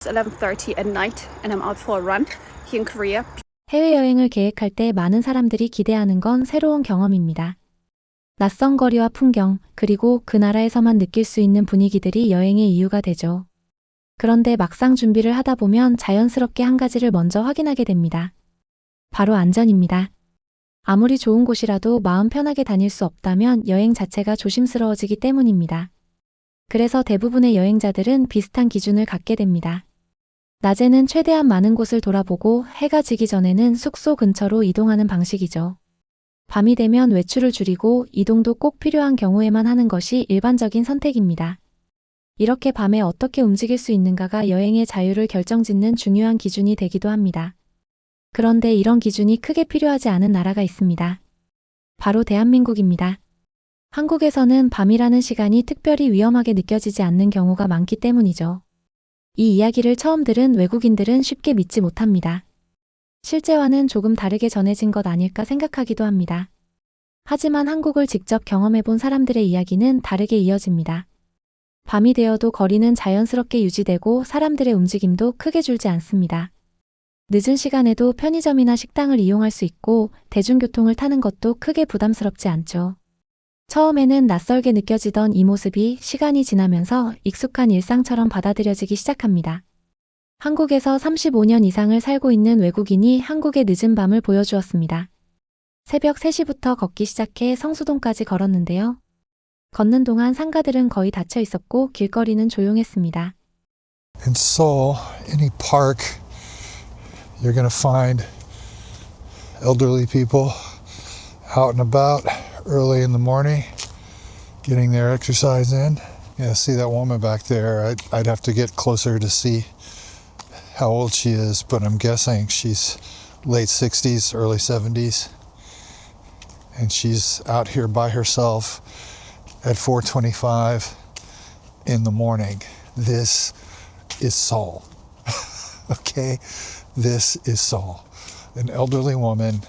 11:30 at night and I'm out for a run here in Korea. 해외여행을 계획할 때 많은 사람들이 기대하는 건 새로운 경험입니다. 낯선 거리와 풍경, 그리고 그 나라에서만 느낄 수 있는 분위기들이 여행의 이유가 되죠. 그런데 막상 준비를 하다 보면 자연스럽게 한 가지를 먼저 확인하게 됩니다. 바로 안전입니다. 아무리 좋은 곳이라도 마음 편하게 다닐 수 없다면 여행 자체가 조심스러워지기 때문입니다. 그래서 대부분의 여행자들은 비슷한 기준을 갖게 됩니다. 낮에는 최대한 많은 곳을 돌아보고 해가 지기 전에는 숙소 근처로 이동하는 방식이죠. 밤이 되면 외출을 줄이고 이동도 꼭 필요한 경우에만 하는 것이 일반적인 선택입니다. 이렇게 밤에 어떻게 움직일 수 있는가가 여행의 자유를 결정짓는 중요한 기준이 되기도 합니다. 그런데 이런 기준이 크게 필요하지 않은 나라가 있습니다. 바로 대한민국입니다. 한국에서는 밤이라는 시간이 특별히 위험하게 느껴지지 않는 경우가 많기 때문이죠. 이 이야기를 처음 들은 외국인들은 쉽게 믿지 못합니다. 실제와는 조금 다르게 전해진 것 아닐까 생각하기도 합니다. 하지만 한국을 직접 경험해 본 사람들의 이야기는 다르게 이어집니다. 밤이 되어도 거리는 자연스럽게 유지되고 사람들의 움직임도 크게 줄지 않습니다. 늦은 시간에도 편의점이나 식당을 이용할 수 있고 대중교통을 타는 것도 크게 부담스럽지 않죠. 처음에는 낯설게 느껴지던 이 모습이 시간이 지나면서 익숙한 일상처럼 받아들여지기 시작합니다. 한국에서 35년 이상을 살고 있는 외국인이 한국의 늦은 밤을 보여주었습니다. 새벽 3시부터 걷기 시작해 성수동까지 걸었는데요. 걷는 동안 상가들은 거의 닫혀 있었고 길거리는 조용했습니다. In Seoul, any park, you're going to find elderly people out and about early in the morning, getting their exercise in. Yeah, see that woman back there. I'd have to get closer to see how old she is, but I'm guessing she's late 60s, early 70s. And she's out here by herself at 4:25 in the morning. This is Seoul. Okay? This is Seoul. An elderly woman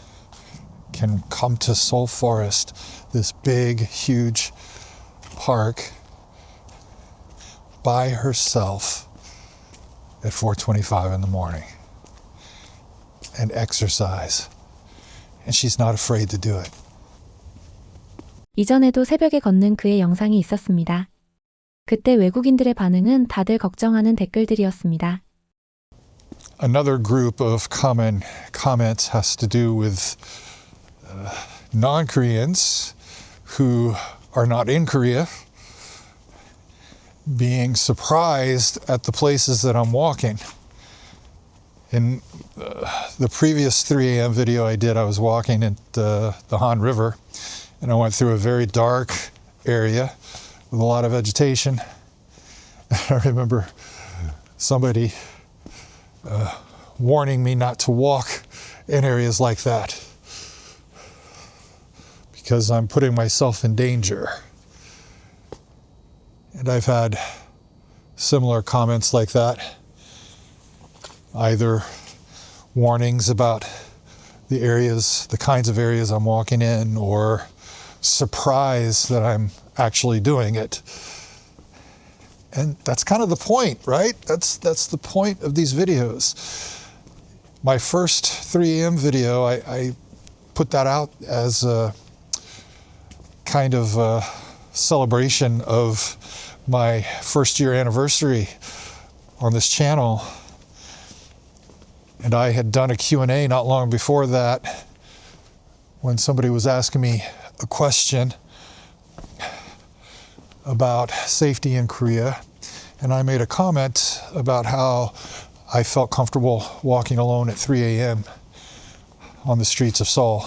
can come to Seoul Forest, this big, huge park, by herself at 4:25 in the morning and exercise. And she's not afraid to do it. 이전에도 새벽에 걷는 그의 영상이 있었습니다. 그때 외국인들의 반응은 다들 걱정하는 댓글들이었습니다. Another group of common comments has to do with non-Koreans who are not in Korea being surprised at the places that I'm walking. In the previous 3 a.m. video I did, I was walking at the Han River, and I went through a very dark area with a lot of vegetation. I remember somebody warning me not to walk in areas like that because I'm putting myself in danger. And I've had similar comments like that, either warnings about the areas, the kinds of areas I'm walking in, or surprise that I'm actually doing it. And that's kind of the point, right? That's the point of these videos. My first 3 a.m. video, I put that out as a kind of a celebration of my first year anniversary on this channel. And I had done a Q&A not long before that when somebody was asking me a question about safety in Korea, and I made a comment about how I felt comfortable walking alone at 3 a.m. on the streets of Seoul.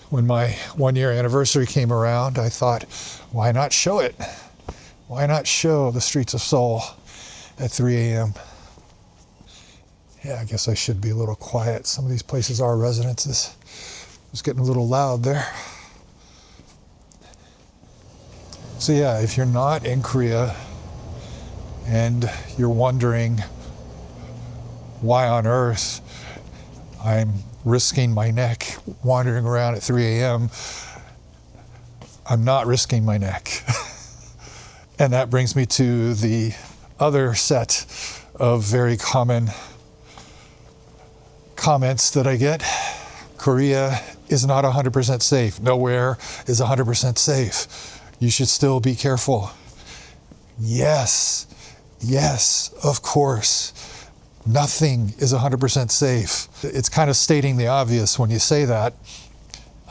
When my 1-year anniversary came around, I thought, why not show it? Why not show the streets of Seoul at 3 a.m.? Yeah, I guess I should be a little quiet. Some of these places are residences. It was getting a little loud there. So yeah, if you're not in Korea and you're wondering why on earth I'm risking my neck wandering around at 3 a.m., I'm not risking my neck. And that brings me to the other set of very common comments that I get. Korea is not 100% safe. Nowhere is 100% safe. You should still be careful. Yes, of course. Nothing is 100% safe. It's kind of stating the obvious when you say that.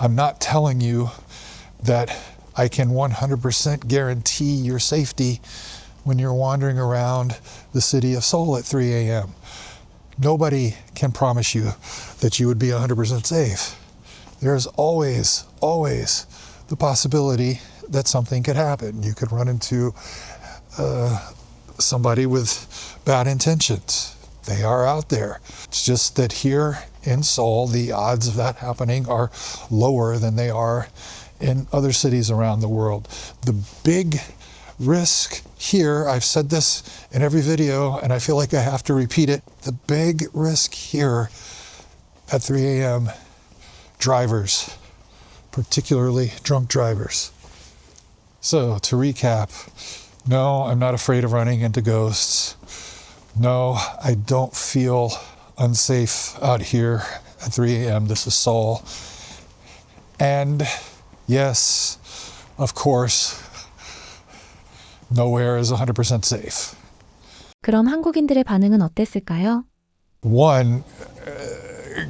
I'm not telling you that I can 100% guarantee your safety when you're wandering around the city of Seoul at 3 a.m. Nobody can promise you that you would be 100% safe. There's always the possibility that something could happen. You could run into somebody with bad intentions. They are out there. It's just that here in Seoul, the odds of that happening are lower than they are in other cities around the world. The big risk here, I've said this in every video, and I feel like I have to repeat it. The big risk here at 3 a.m., drivers, particularly drunk drivers. So to recap, no, I'm not afraid of running into ghosts. No, I don't feel unsafe out here at 3 a.m. This is Seoul. And yes, of course, nowhere is 100% safe. 그럼 한국인들의 반응은 어땠을까요? One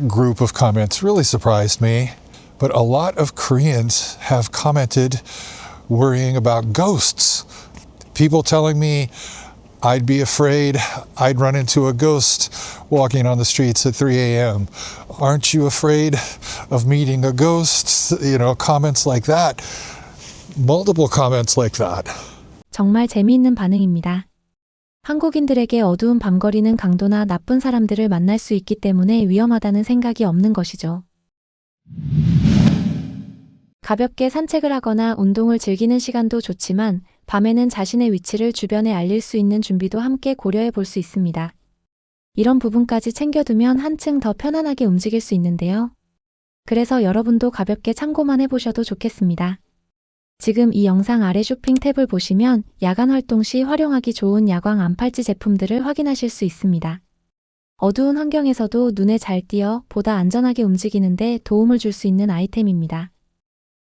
group of comments really surprised me, but a lot of Koreans have commented worrying about ghosts. People telling me I'd be afraid I'd run into a ghost walking on the streets at 3 a.m. Aren't you afraid of meeting a ghost? You know, comments like that. Multiple comments like that. 정말 재미있는 반응입니다. 한국인들에게 어두운 밤거리는 강도나 나쁜 사람들을 만날 수 있기 때문에 위험하다는 생각이 없는 것이죠. 가볍게 산책을 하거나 운동을 즐기는 시간도 좋지만 밤에는 자신의 위치를 주변에 알릴 수 있는 준비도 함께 고려해 볼 수 있습니다. 이런 부분까지 챙겨두면 한층 더 편안하게 움직일 수 있는데요. 그래서 여러분도 가볍게 참고만 해보셔도 좋겠습니다. 지금 이 영상 아래 쇼핑 탭을 보시면 야간 활동 시 활용하기 좋은 야광 안팔찌 제품들을 확인하실 수 있습니다. 어두운 환경에서도 눈에 잘 띄어 보다 안전하게 움직이는데 도움을 줄 수 있는 아이템입니다.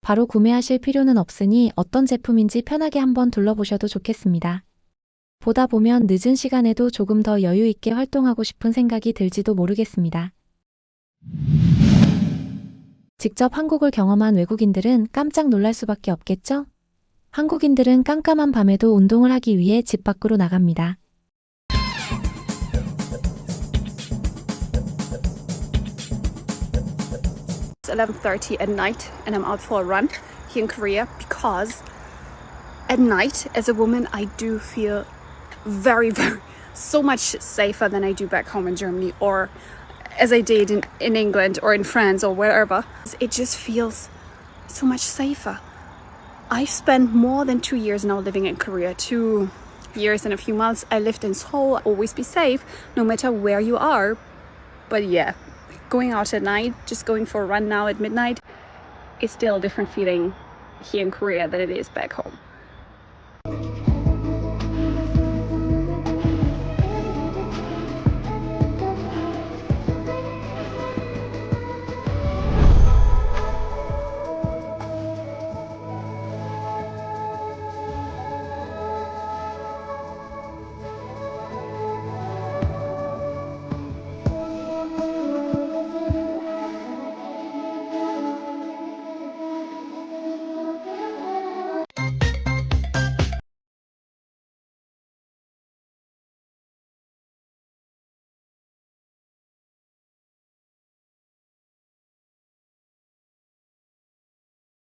바로 구매하실 필요는 없으니 어떤 제품인지 편하게 한번 둘러보셔도 좋겠습니다. 보다 보면 늦은 시간에도 조금 더 여유 있게 활동하고 싶은 생각이 들지도 모르겠습니다. 직접 한국을 경험한 외국인들은 깜짝 놀랄 수밖에 없겠죠? 한국인들은 깜깜한 밤에도 운동을 하기 위해 집 밖으로 나갑니다. It's 11:30 at night and I'm out for a run here in Korea because at night as a woman I do feel very so much safer than I do back home in Germany or as I did in England or in France or wherever. It just feels so much safer. I've spent more than 2 years now living in Korea. 2 years and a few months I lived in Seoul. Always be safe no matter where you are. But yeah, going out at night, just going for a run now at midnight, is still a different feeling here in Korea than it is back home.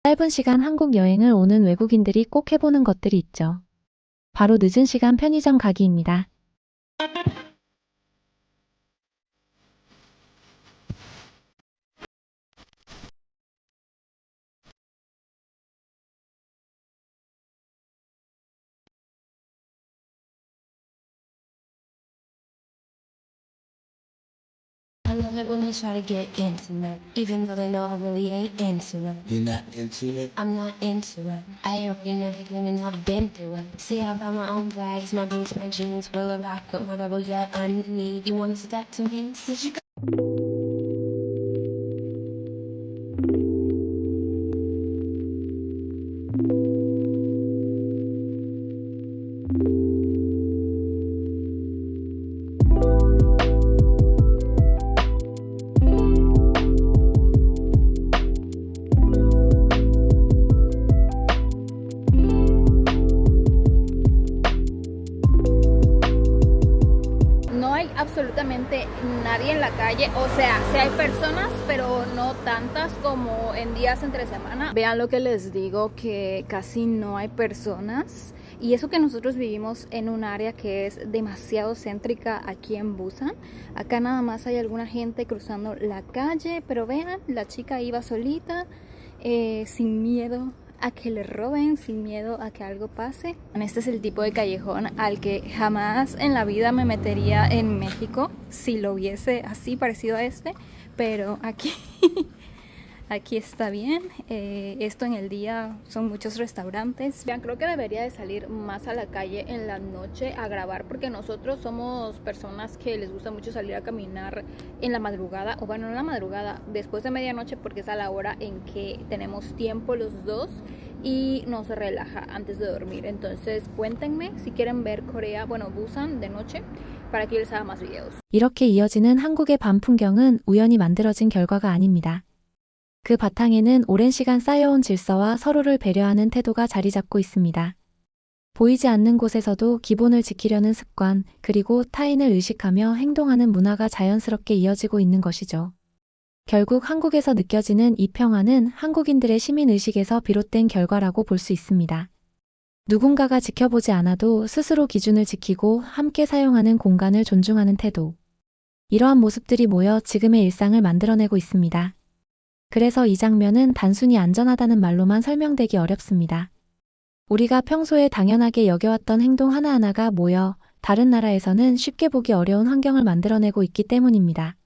짧은 시간 한국 여행을 오는 외국인들이 꼭 해보는 것들이 있죠. 바로 늦은 시간 편의점 가기입니다. it when they try to get intimate, even though they know I really ain't into it. You're not into it? I'm not into it. I already know the women I've been through it. See, I buy my own bags, my boots, my jeans, full of rock, got my rebel yet underneath. You wanna step to me? Since you No hay absolutamente nadie en la calle, o sea, sí hay personas, pero no tantas como en días entre semana. Vean lo que les digo, que casi no hay personas. Y eso que nosotros vivimos en un área que es demasiado céntrica aquí en Busan. Acá nada más hay alguna gente cruzando la calle, pero vean, la chica iba solita, sin miedo a que le roben, sin miedo a que algo pase. Este es el tipo de callejón al que jamás en la vida me metería en México si lo hubiese así parecido a este, pero aquí aquí está bien. Esto en el día son muchos restaurantes. Vean, creo que debería de salir más a la calle en la noche a grabar, porque nosotros somos personas que les gusta mucho salir a caminar en la madrugada, o bueno, no en la madrugada, después de medianoche, porque es a la hora en que tenemos tiempo los dos y nos relaja antes de dormir. Entonces cuéntenme si quieren ver Corea, bueno, Busan de noche, para que yo les haga más videos. 이렇게 이어지는 한국의 밤 풍경은 우연히 만들어진 결과가 아닙니다. 그 바탕에는 오랜 시간 쌓여온 질서와 서로를 배려하는 태도가 자리 잡고 있습니다. 보이지 않는 곳에서도 기본을 지키려는 습관, 그리고 타인을 의식하며 행동하는 문화가 자연스럽게 이어지고 있는 것이죠. 결국 한국에서 느껴지는 이 평화는 한국인들의 시민의식에서 비롯된 결과라고 볼 수 있습니다. 누군가가 지켜보지 않아도 스스로 기준을 지키고 함께 사용하는 공간을 존중하는 태도. 이러한 모습들이 모여 지금의 일상을 만들어내고 있습니다. 그래서 이 장면은 단순히 안전하다는 말로만 설명되기 어렵습니다. 우리가 평소에 당연하게 여겨왔던 행동 하나하나가 모여 다른 나라에서는 쉽게 보기 어려운 환경을 만들어내고 있기 때문입니다.